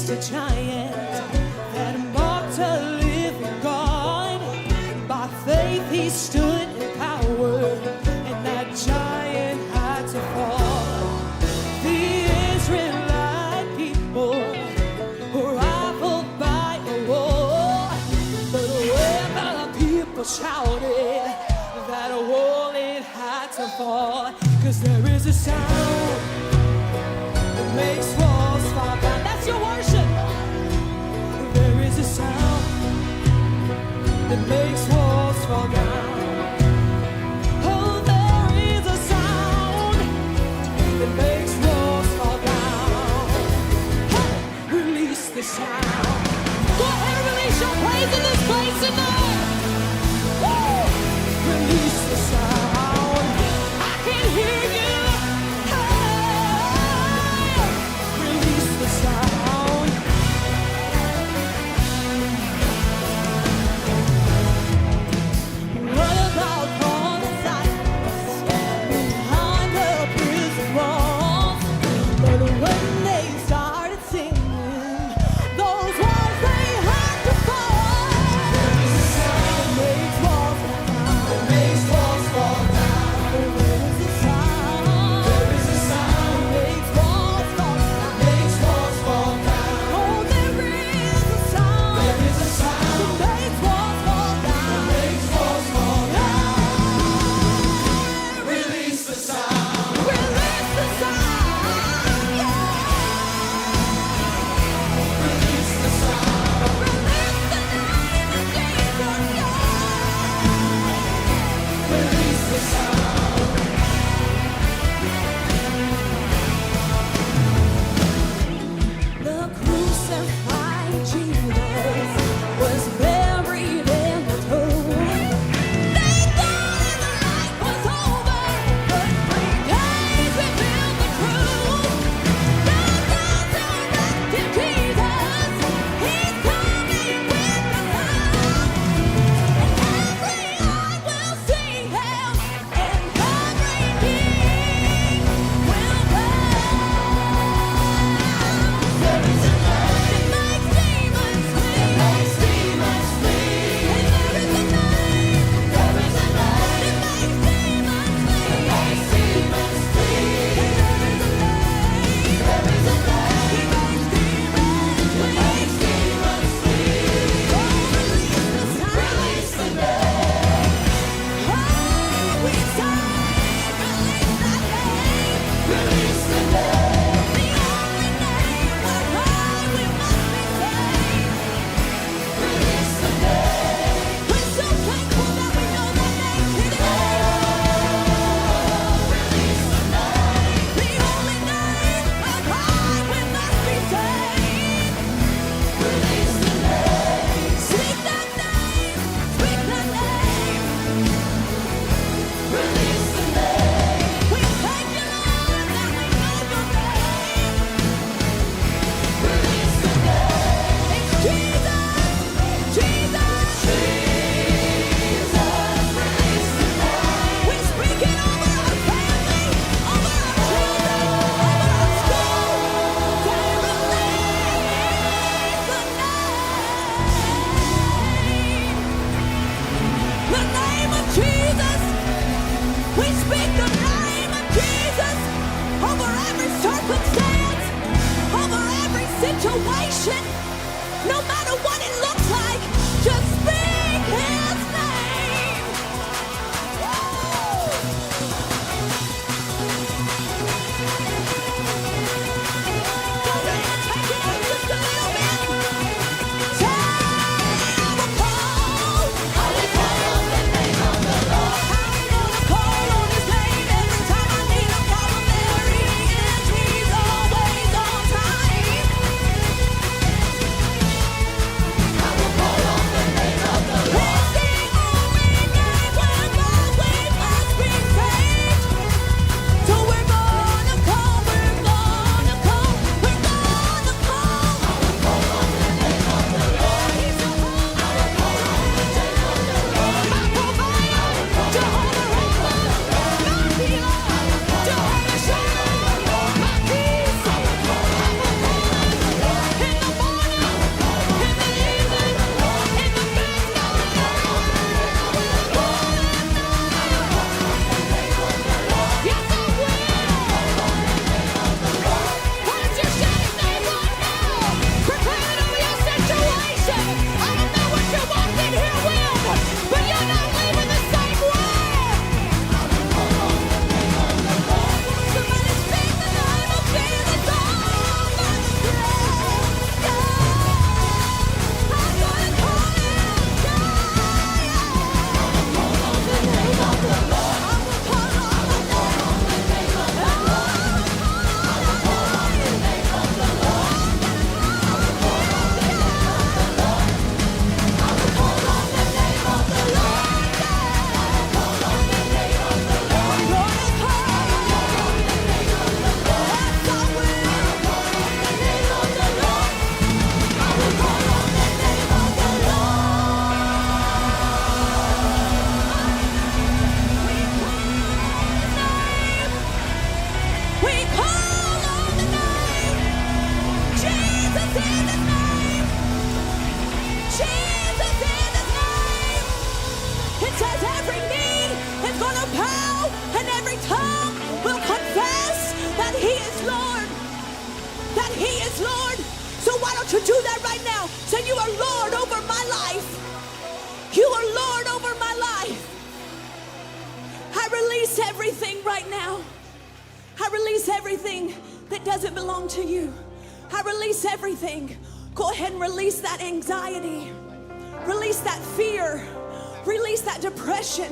released a giant that mocked a living God. By faith he stood in power, and that giant had to fall. The Israelite people were rifled by a war, but when the people shouted, that wall it had to fall. 'Cause there is a sound that makes walls fall down. That's your worship. There is a sound that makes walls fall down. Oh, there is a sound that makes walls fall down. Hey, release the sound. Go ahead and release your praise in this place tonight. Woo! Release the sound. I can hear you. Hey! Release the sound. release everything right now. I release everything that doesn't belong to you. I release everything. Go ahead and release that anxiety. Release that fear. Release that depression.